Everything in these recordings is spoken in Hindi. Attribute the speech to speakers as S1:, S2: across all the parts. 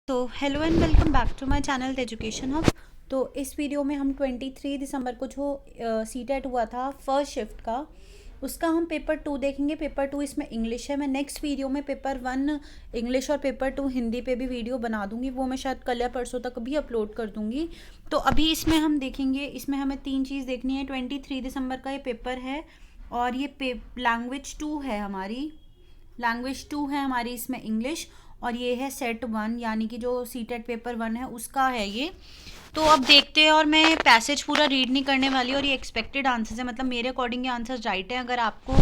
S1: तो hello and welcome back to my channel the education hub. तो इस वीडियो में हम 23 दिसंबर को जो सीटेट हुआ था फर्स्ट शिफ्ट का, उसका हम पेपर 2 देखेंगे। पेपर 2 इसमें इंग्लिश है। मैं नेक्स्ट वीडियो में पेपर 1 इंग्लिश और पेपर 2 हिंदी पे भी वीडियो बना दूंगी, वो मैं शायद कल या परसों तक भी अपलोड कर दूंगी। तो अभी इसमें हम देखेंगे, इसमें हमें 3 चीज़ देखनी है। 23 दिसंबर का ये पेपर है और ये लैंग्वेज 2 है हमारी। लैंग्वेज 2 है हमारी इसमें इंग्लिश, और ये है सेट 1 यानी कि जो सीटेट पेपर 1 है उसका है ये। तो अब देखते हैं, और मैं पैसेज पूरा रीड नहीं करने वाली, और ये एक्सपेक्टेड आंसर्स है, मतलब मेरे अकॉर्डिंग ये आंसर्स राइट है। अगर आपको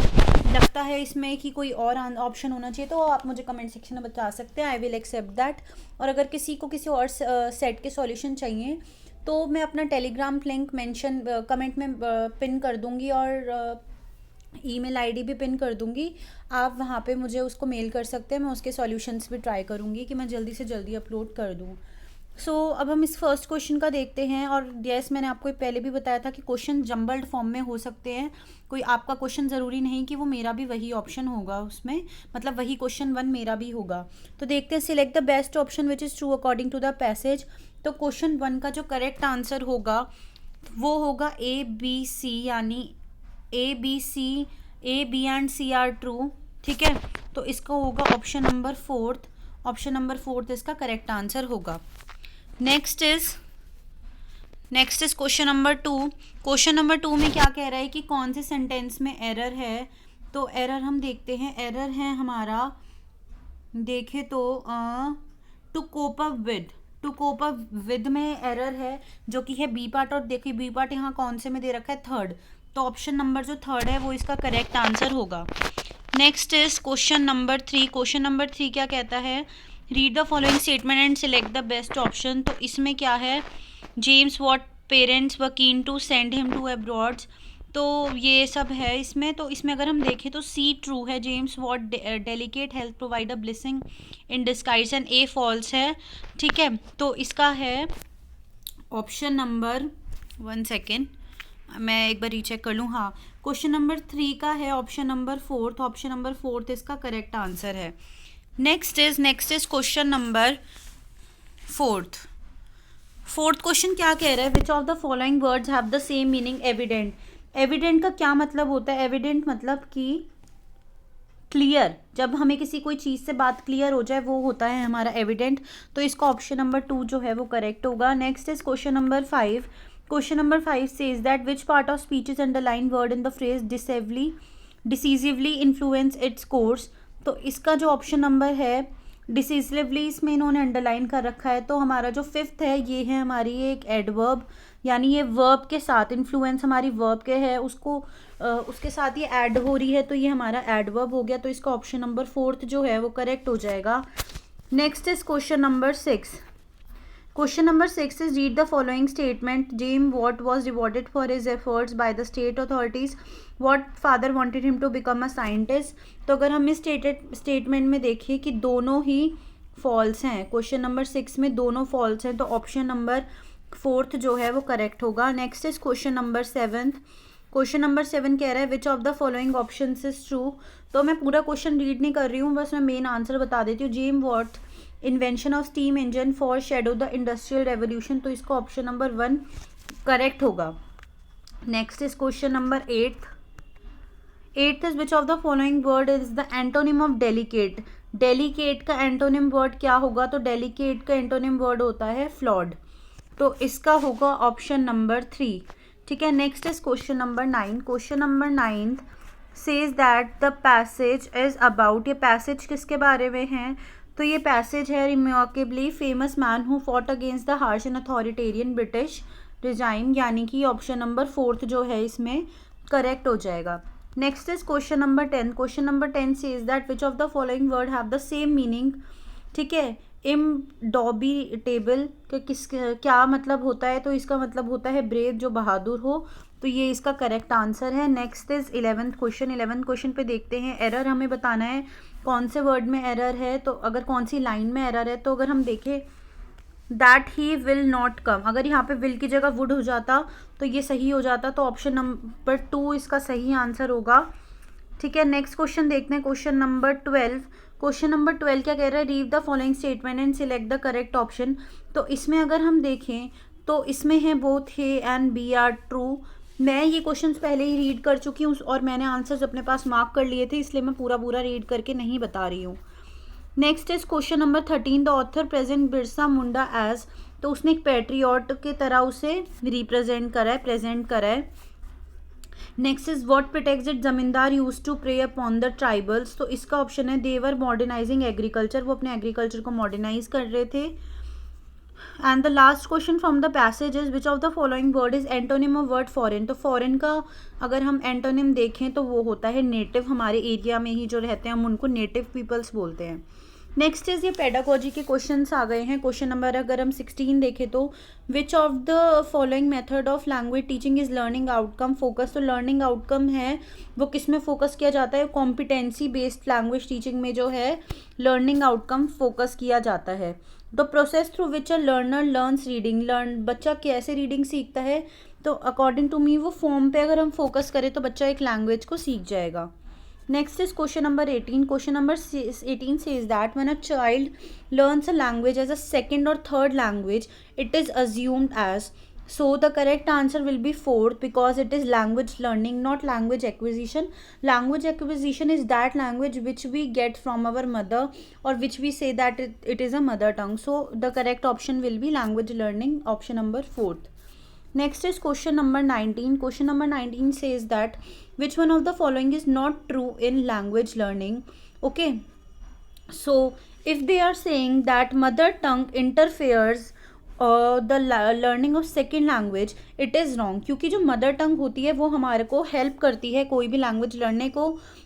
S1: लगता है इसमें कि कोई और ऑप्शन होना चाहिए तो आप मुझे कमेंट सेक्शन में बता सकते हैं, आई विल एक्सेप्ट दैट। और अगर किसी को किसी और सेट के सॉल्यूशन चाहिए तो मैं अपना टेलीग्राम लिंक मेंशन कमेंट में पिन कर दूंगी, और ईमेल आईडी भी पिन कर दूंगी। आप वहाँ पे मुझे उसको मेल कर सकते हैं, मैं उसके सॉल्यूशंस भी ट्राई करूँगी कि मैं जल्दी से जल्दी अपलोड कर दूँ। अब हम इस फर्स्ट क्वेश्चन का देखते हैं। और यस, मैंने आपको पहले भी बताया था कि क्वेश्चन जम्बल्ड फॉर्म में हो सकते हैं। कोई आपका क्वेश्चन ज़रूरी नहीं कि वो मेरा भी वही ऑप्शन होगा उसमें, मतलब वही क्वेश्चन 1 मेरा भी होगा। तो देखते हैं, select the best option which is true according to the passage. तो क्वेश्चन 1 का जो करेक्ट आंसर होगा वो होगा ABC, यानी A B and C are true. ठीक है, तो इसका होगा ऑप्शन नंबर 4। ऑप्शन नंबर 4 इसका करेक्ट आंसर होगा। Next is question number 2। Question number 2 में क्या कह रहा है कि कौन से सेंटेंस में एरर है। तो एरर हम देखते हैं, एरर है हमारा, देखे तो टू कोप अप विद में एरर है, जो कि है बी पार्ट। और देखिए बी पार्ट यहाँ कौन से में दे रखा है, थर्ड। तो ऑप्शन नंबर जो थर्ड है वो इसका करेक्ट आंसर होगा। Next is question number 3। Question number 3 क्या कहता है, read the following statement and select the best option. तो इसमें क्या है, James Watt parents were keen to send him to abroad. तो ये सब है इसमें। तो इसमें अगर हम देखें तो सी ट्रू है, James Watt delicate health provide a blessing in disguise, and A false है। ठीक है, तो इसका है ऑप्शन नंबर, 1 सेकेंड मैं एक बार रीचेक कर लूँ। हाँ, क्वेश्चन नंबर 3 का है ऑप्शन नंबर 4। ऑप्शन नंबर 4 इसका करेक्ट आंसर है। Next is question number 4th question क्या कह रहा है, विच of the following words have the same meaning evident. Evident का क्या मतलब होता है, एविडेंट मतलब कि क्लियर। जब हमें किसी कोई चीज़ से बात क्लियर हो जाए वो होता है हमारा एविडेंट। तो इसका ऑप्शन नंबर 2 जो है वो करेक्ट होगा। Next is question number 5। Question number 5 says that which part of speech is underline word in the phrase decisively influence its course. तो इसका जो ऑप्शन नंबर है डिसीजिवली, इसमें इन्होंने अंडरलाइन कर रखा है। तो हमारा जो 5th है ये है हमारी एक एडवर्ब, यानी ये वर्ब के साथ, इन्फ्लुएंस हमारी वर्ब के है, उसको उसके साथ ये ऐड हो रही है, तो ये हमारा एडवर्ब हो गया। तो इसका ऑप्शन नंबर 4 जो है वो करेक्ट हो जाएगा। Next is question number 6। Question number 6 is read the following statement. James Watt was rewarded for his efforts by the state authorities, Watt father wanted him to become a scientist. तो अगर हम इस स्टेटमेंट में देखिए कि दोनों ही फॉल्स हैं, क्वेश्चन नंबर 6 में दोनों फॉल्स हैं, तो ऑप्शन नंबर 4 जो है वो करेक्ट होगा। Next is question number 7। Question number 7 कह रहा है विच of the following option is true. तो मैं पूरा क्वेश्चन रीड नहीं कर रही हूँ, बस मैं मेन आंसर बता देती हूँ। James Watt invention of steam engine foreshadow the industrial revolution. तो इसका ऑप्शन नंबर 1 करेक्ट होगा। Next is question number 8 is which of the following word is the antonym of delicate. Delicate का एंटोनिम वर्ड क्या होगा, तो डेलिकेट का एंटोनिम वर्ड होता है फ्लॉड। तो इसका होगा ऑप्शन नंबर 3। ठीक है, next is question number 9। Question number 9 says that the passage is about. ये पैसेज किसके बारे में है, तो ये पैसेज है remarkably famous man who fought against the harsh and authoritarian British regime, यानी कि ऑप्शन नंबर 4 जो है इसमें करेक्ट हो जाएगा। Next is question number 10। Question number 10 says that which of the following word have the same meaning. ठीक है, इनडॉबिटेबल के किस क्या मतलब होता है, तो इसका मतलब होता है ब्रेव, जो बहादुर हो। तो ये इसका करेक्ट आंसर है। Next is 11th question. 11th question पे देखते हैं, एरर हमें बताना है कौन से वर्ड में एरर है, तो अगर कौन सी लाइन में एरर है। तो अगर हम देखें that he will not come, अगर यहाँ पे विल की जगह वुड हो जाता तो ये सही हो जाता, तो ऑप्शन नंबर 2 इसका सही आंसर होगा। ठीक है, नेक्स्ट क्वेश्चन देखते हैं, क्वेश्चन नंबर 12। क्वेश्चन नंबर 12 क्या कह रहा है, read the following statement and select the correct option. तो इसमें अगर हम देखें तो इसमें है both A and B are true. मैं ये क्वेश्चंस पहले ही रीड कर चुकी हूँ और मैंने आंसर्स अपने पास मार्क कर लिए थे, इसलिए मैं पूरा पूरा रीड करके नहीं बता रही हूँ। Next is question number 13, the author present Birsa Munda as. तो उसने एक पैट्रियट की तरह उसे रिप्रेजेंट करा है, प्रेजेंट करा है। Next is what protects it, zamindar use to prey upon the tribals. तो इसका ऑप्शन है देवर मॉडर्नाइजिंग एग्रीकल्चर, वो अपने एग्रीकल्चर को मॉडर्नाइज कर रहे थे। And the last question from the passage is which of the following word is antonym of word foreign. तो फॉरेन का अगर हम एंटोनिम देखें तो वो होता है नेटिव। हमारे एरिया में ही जो रहते हैं हम उनको नेटिव पीपल्स बोलते हैं। नेक्स्ट इज ये पेडागोजी के क्वेश्चंस आ गए हैं। क्वेश्चन नंबर अगर हम 16 देखें तो विच of the following method of language teaching is learning outcome focus. तो लर्निंग आउटकम है वो किस में फोकस किया जाता है, कॉम्पिटेंसी बेस्ड लैंग्वेज टीचिंग में जो है लर्निंग आउटकम फोकस किया जाता है। The process through which a learner learns reading, बच्चा कैसे रीडिंग सीखता है, तो अकॉर्डिंग टू मी वो फॉर्म पे अगर हम फोकस करें तो बच्चा एक लैंग्वेज को सीख जाएगा। Next is question number 18। Question number 18 says that when a child learns a language as a second or third language, it is assumed as, so the correct answer will be fourth because it is language learning, not language acquisition. Language acquisition is that language which we get from our mother or which we say that it is a mother tongue. So the correct option will be language learning, option number 4th. Next is question number 19. Question number 19 says that which one of the following is not true in language learning. Okay, so if they are saying that mother tongue interferes the learning of second language, it is wrong, क्योंकि जो मदर टंग होती है वो हमारे को हेल्प करती है, कोई भी लैंग्वेज लर्नने को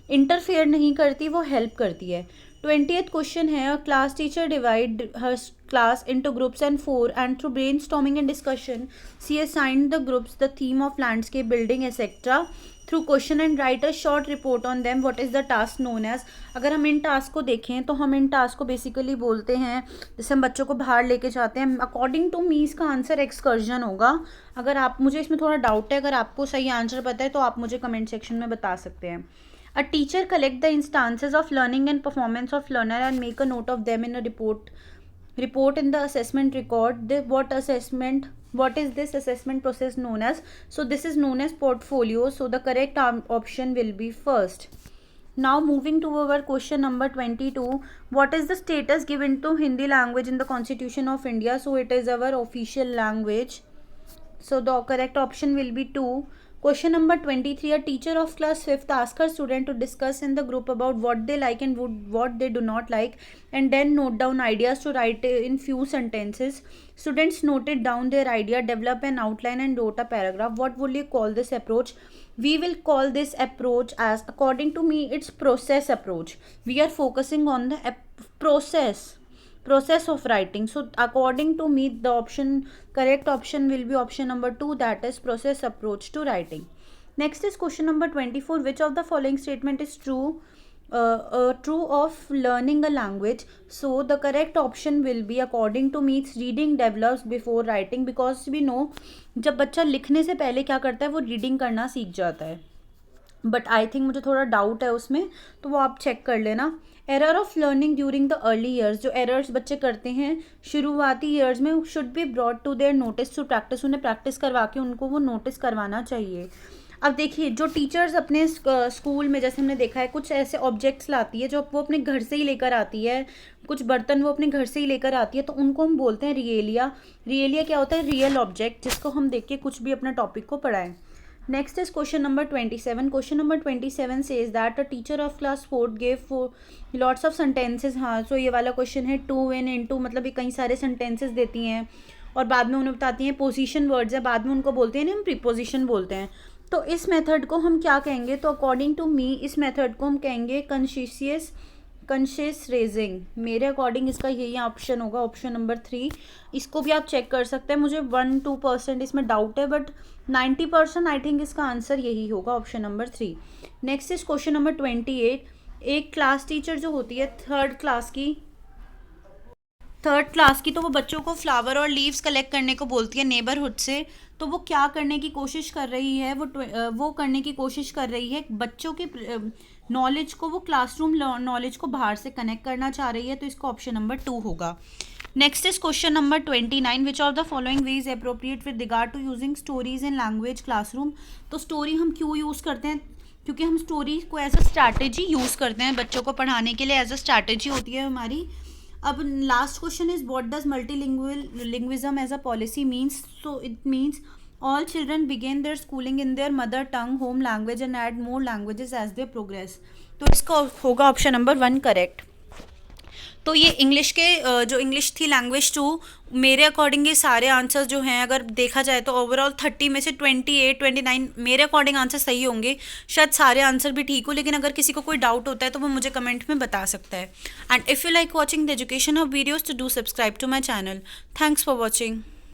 S1: इंटरफेयर नहीं करती, वो हेल्प करती है। 20th क्वेश्चन है, अ class teacher divide her class into groups and 4 and through brainstorming and discussion she assigned the groups the theme of landscape building etc. through question and write a short report on them. What is the task known as? अगर हम इन टास्क को देखें तो हम इन टास्क को बेसिकली बोलते हैं, जैसे हम बच्चों को बाहर लेके जाते हैं, अकॉर्डिंग टू मी इसका आंसर एक्सकर्जन होगा। अगर आप, मुझे इसमें थोड़ा डाउट है, अगर आपको सही आंसर पता है तो आप मुझे कमेंट सेक्शन में बता सकते हैं। A teacher collect the instances of learning and performance of learner and make a note of them in a report in the assessment record. What is this assessment process known as? So this is known as portfolio. So the correct option will be first. Now moving to our question number 22. What is the status given to Hindi language in the Constitution of India? So it is our official language. So the correct option will be 2. Question number 23. A teacher of class 5th asks her student to discuss in the group about what they like and what they do not like and then note down ideas to write in few sentences. Students noted down their idea, develop an outline and wrote a paragraph. What will you call this approach? We will call this approach as, according to me, it's process approach. We are focusing on the process of writing. So according to me the correct option will be option number 2, that is process approach to writing. Next is question number 24. Which of the following statement is true of learning a language? So the correct option will be, according to me, it's reading develops before writing, because we know जब बच्चा लिखने से पहले क्या करता है, वो रीडिंग करना सीख जाता है। बट आई थिंक मुझे थोड़ा डाउट है उसमें, तो वो आप चेक कर लेना। Error of learning during the early years, जो एरर्स बच्चे करते हैं शुरुआती ईयर्स में, should be brought to their notice through practice. उन्हें प्रैक्टिस करवा के उनको वो नोटिस करवाना चाहिए। अब देखिए, जो टीचर्स अपने स्कूल में, जैसे हमने देखा है, कुछ ऐसे ऑब्जेक्ट्स लाती है जो वो अपने घर से ही लेकर आती है, कुछ बर्तन वो अपने घर से ही लेकर आती है, तो उनको हम बोलते हैं रियलिया। रियलिया क्या होता है? रियल ऑब्जेक्ट, जिसको हम देख के कुछ भी अपना टॉपिक को पढ़ाएं। Next is question number 27. Question number 27 says that a teacher of class 4 gave lots of sentences. हाँ, so ये वाला क्वेश्चन है, टू इन इनटू, मतलब ये कई सारे सेंटेंसेस देती हैं और बाद में उन्हें बताती हैं पोजीशन वर्ड्स है, बाद में उनको बोलते हैं ना हम प्रीपोजिशन बोलते हैं। तो इस मेथड को हम क्या कहेंगे? तो अकॉर्डिंग टू मी इस मेथड को हम कहेंगे कॉन्शियस रेजिंग। मेरे अकॉर्डिंग इसका यही ऑप्शन होगा, ऑप्शन नंबर 3। इसको भी आप चेक कर सकते हैं, मुझे 1-2% इसमें डाउट है, बट 90% आई थिंक इसका आंसर यही होगा, option number 3। Next is question number 28। एक क्लास टीचर जो होती है थर्ड क्लास की, तो वो बच्चों को फ्लावर और लीव्स कलेक्ट करने को बोलती है नेबरहुड से। तो वो क्या करने की कोशिश कर रही है? वो करने की कोशिश कर रही है बच्चों की नॉलेज को, वो क्लासरूम नॉलेज को बाहर से कनेक्ट करना चाह रही है, तो इसका ऑप्शन नंबर 2 होगा। Next is question number 29, which of the following way is appropriate with regard to using stories in language classroom. तो स्टोरी हम क्यों यूज़ करते हैं, क्योंकि हम स्टोरी को एज अ स्ट्रैटेजी यूज़ करते हैं, बच्चों को पढ़ाने के लिए एज अ स्ट्रैटेजी होती है हमारी। अब last question is what does multilingualism as a policy means. So it means all children begin their schooling in their mother tongue home language and add more languages as they progress. तो इसका होगा ऑप्शन नंबर 1 करेक्ट। तो ये इंग्लिश के जो इंग्लिश थी लैंग्वेज 2, मेरे अकॉर्डिंग ये सारे आंसर्स जो हैं अगर देखा जाए तो ओवरऑल 30 में से 28 29 मेरे अकॉर्डिंग आंसर सही होंगे। शायद सारे आंसर भी ठीक हो, लेकिन अगर किसी को कोई डाउट होता है तो वो मुझे कमेंट में बता सकता है। And if you like watching the education of videos, तो do subscribe to my channel. Thanks for watching.